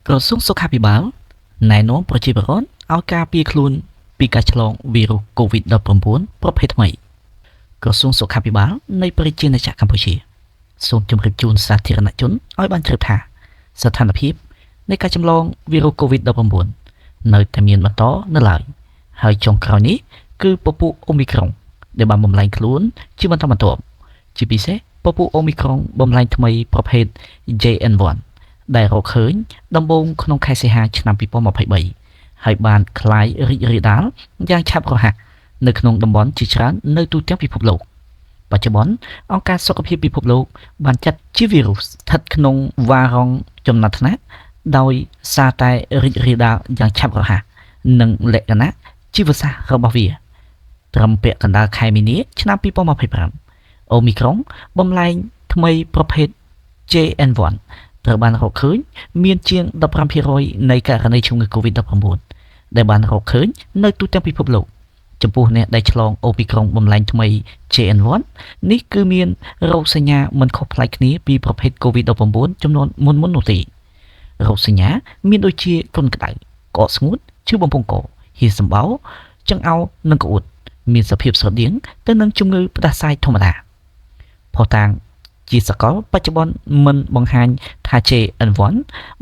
ក្រសួងសុខាភិបាលណែនាំប្រជាពលរដ្ឋឲ្យការពារខ្លួនពីការឆ្លងវីរុស COVID-19 ប្រភេទថ្មីក្រសួងសុខាភិបាលនៃប្រជាណាចក្រកម្ពុជាសូមជម្រាបជូនសាធារណជនឲ្យបានជ្រាបថាស្ថានភាពនៃការចម្លងវីរុស COVID-19 នៅតែមានបន្តនៅឡើយហើយចុងក្រោយនេះគឺពពួកអូមីក្រុងដែលបានបំលែងខ្លួនជាបន្តបន្ទាប់ជាពិសេសពពួកអូមីក្រុងបំលែងថ្មីប្រភេទ JN1 ដែលរកឃើញដំបូងក្នុងខែសីហាឆ្នាំ2023ហើយបានคล้ายរីករាលដាលយ៉ាងឆាប់រហ័សនៅក្នុងតំបន់ជាច្រើននៅទូទាំងពិភពលោកបច្ចុប្បន្នអង្គការសុខភាពពិភពលោកបានចាត់ជាវីរុសស្ថិតក្នុងវ៉ារ៉ុងចំណាត់ថ្នាក់ដោយសារតែរីករាលដាលយ៉ាងឆាប់រហ័សនិងលក្ខណៈជីវសាស្ត្ររបស់វាត្រឹមពាក់កណ្ដាលខែមីនាឆ្នាំ2025អូមីក្រុងបំលែងថ្មីប្រភេទ JN1 ត្រូវបានរកឃើញមានជាង 15% នៃករណីជំងឺ COVID-19 ដែលបានរកឃើញនៅទូទាំងពិភពលោកចំពោះអ្នកដែលឆ្លងអូមីក្រុងបំលែងថ្មី JN1 នេះគឺមានរោគសញ្ញាមិនខុសប្លែកគ្នាពីប្រភេទ COVID-19 ចំនួនមុននោះទេរោគសញ្ញាមានដូចជាគ្រុនក្តៅក្អកស្ងួតឈឺបំពង់កហៀសម្បោរចង្អោរនិងក្អួតមានសភាពស្រដៀងទៅនឹងជំងឺផ្ដាសាយធម្មតាផុសតាងជាសកលបច្ចុប្បន្នមិនបង្ហាញថា JN1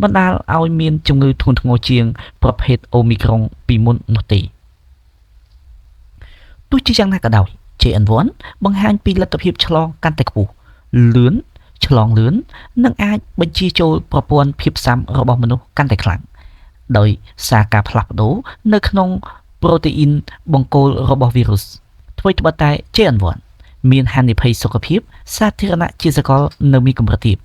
បណ្ដាលឲ្យមានជំងឺធ្ងន់ធ្ងរជាងប្រភេទអូមីក្រុងពីមុននោះទេទោះជាយ៉ាងណាក៏ដោយ JN1 បង្ហាញពីលទ្ធភាពឆ្លងកាន់តែខ្ពស់លឿនឆ្លងលឿននិងអាចបញ្ជាចូលប្រព័ន្ធភាពស៊ាំរបស់មនុស្សកាន់តែខ្លាំងដោយសារការផ្លាស់ប្ដូរនៅក្នុងប្រូតេអ៊ីនបង្គោលរបស់វីរុសអ្វីត្បិតតែ JN1 មានហានិភ័យសុខភាពសាធារណៈជាសកលនៅមានកម្រិតទាប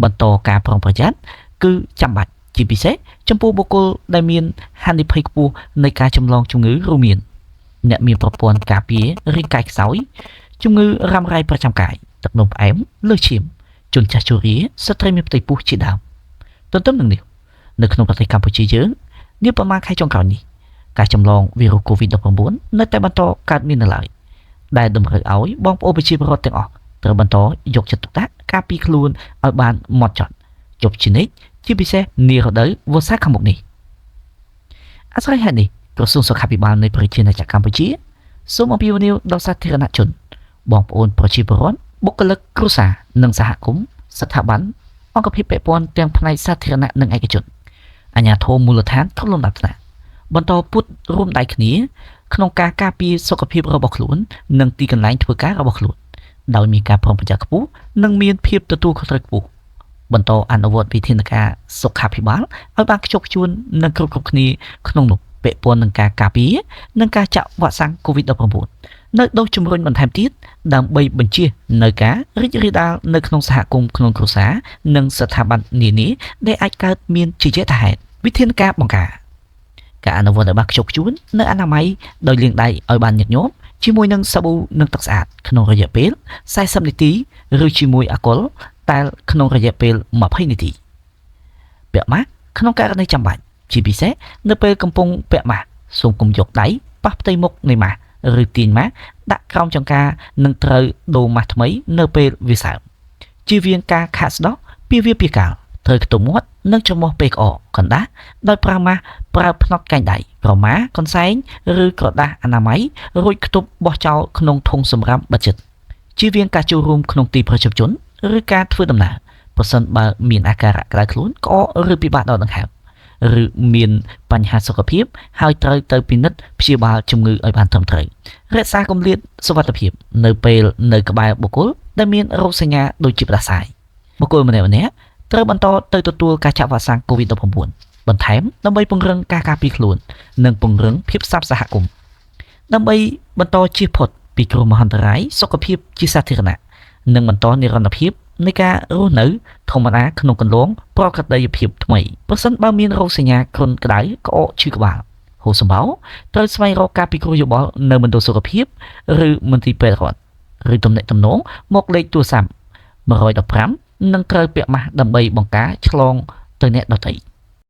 បន្តការប្រុងប្រយ័ត្នគឺចាំបាច់ជាពិសេសចំពោះបុគ្គលដែលមានហានិភ័យខ្ពស់នៃការចម្លងជំងឺរួមមានអ្នកមានប្រព័ន្ធការពាររាងកាយខ្សោយជំងឺរ៉ាំរ៉ៃប្រចាំកាយទឹកនោមផ្អែមលើសឈាមជនចាស់ជរាស្ត្រីមានផ្ទៃពោះជាដើមទន្ទឹមនឹងនេះនៅក្នុងប្រទេសកម្ពុជាយើងនាប្រមាណខែចុងក្រោយនេះការចម្លងវីរុស COVID-19 នៅតែបន្តកើតមាននៅឡើយដែលតម្រូវឲ្យបងប្អូនប្រជាពលរដ្ឋទាំងអស់ត្រូវបន្តយកចិត្តទុកដាក់ការពារខ្លួនឲ្យបានហ្មត់ចត់ជប់ជានិច្ចជាពិសេសនារដូវវស្សាខាងមុខនេះអាស្រ័យហេតុនេះក្រសួងសុខាភិបាលនៃប្រជាណាចក្រកម្ពុជាសូមអំពាវនាវដល់សាធារណជនបងប្អូនប្រជាពលរដ្ឋបុគ្គលិកគ្រួសារនិងសហគមន៍ស្ថាប័នអង្គភាពពាក់ព័ន្ធទាំងផ្នែកសាធារណៈនិងឯកជនអាជ្ញាធរមូលដ្ឋានថ្នាក់លំដាប់ថ្នាក់បន្តពុតរួមដៃគ្នាក្នុងការការពារសុខភាពរបស់ខ្លួននិងទីកន្លែងធ្វើការរបស់ខ្លួនដោយមានការប្រុងប្រយ័ត្នខ្ពស់និងមានភាពទទួលខុសត្រូវខ្ពស់បន្តអនុវត្តវិធានការសុខាភិបាលឲ្យបានខ្ជាប់ខ្ជួននិងគ្រប់គ្នាក្នុងនោះពាក់ព័ន្ធនឹងការការពារនិងការចាក់វ៉ាក់សាំង COVID-19 នៅដូសជំរុញបន្ថែមទៀតដើម្បីបញ្ជៀសនៅការរីករាលដាលនៅក្នុងសហគមន៍ក្នុងគ្រួសារនិងស្ថាប័ននានាដែលអាចកើតមានជាយថាហេតុវិធានការបង្ការការអនុវត្តឲ្យបានខ្ជាប់ខ្ជួននៅអនាម័យដោយលាងដៃឲ្យបានញឹកញាប់ជាមួយនឹងសាប៊ូនិងទឹកស្អាតក្នុងរយៈពេល40នាទីឬជាមួយអាល់កុលតែក្នុងរយៈពេល20នាទីពាក់ម៉ាស់ក្នុងករណីចាំបាច់ជាពិសេសនៅពេលកំពុងពាក់ម៉ាស់សូមកុំយកដៃប៉ះផ្ទៃមុខនៃម៉ាស់ឬទាញម៉ាស់ដាក់ក្រោមចង្កានិងត្រូវដូរម៉ាស់ថ្មីនៅពេលវាសើមជៀសវាងការខាកស្ដោះពីវាពីកាលត្រូវខ្ទប់មាត់និងច្រមុះពេលក្អកកណ្ដាស់ដោយប្រើម៉ាស់ប្រើផ្នត់កែងដៃក្រមាកន្សែងឬក្រដាសអនាម័យរួចខ្ទប់បោះចោលក្នុងធុងសម្រាប់បិទជិតជៀសវាងការចូលរួមក្នុងទីប្រជុំជនឬការធ្វើដំណើរប្រសិនបើមានអាការៈក្តៅខ្លួនក្អកឬពិបាកដកដង្ហើមឬមានបញ្ហាសុខភាពហើយត្រូវទៅពិនិត្យព្យាបាលជំងឺឲ្យបានត្រឹមត្រូវរក្សាគម្លាតសុវត្ថិភាពនៅពេលនៅក្បែរបុគ្គលដែលមានរោគសញ្ញាដូចជាផ្ដាសាយបុគ្គលម្នាក់ៗត្រូវបន្តទៅទទួលការចាក់វ៉ាក់សាំង COVID-19 បន្ថែមដើម្បីពង្រឹងការការពារខ្លួននិងពង្រឹងភាពស្អាតសហគមន៍ដើម្បីបន្តជៀសផុតពីគ្រោះមហន្តរាយសុខភាពជាសាធារណៈនិងបន្តនិរន្តរភាពនៃការរស់នៅធម្មតាក្នុងកន្លងប្រក្រតីភាពថ្មីប្រសិនបើមានរោគសញ្ញាគ្រុនក្តៅក្អកឈឺក្បាលហូរសម្បោរត្រូវស្វែងរកការពិគ្រោះយោបល់នៅមណ្ឌលសុខភាពឬមន្ទីរពេទ្យរដ្ឋឬទំនាក់ទំនងមកលេខទូរស័ព្ទ115និងត្រូវពាក់ម៉ាស់ដើម្បីបង្ការឆ្លងទៅអ្នកដទៃ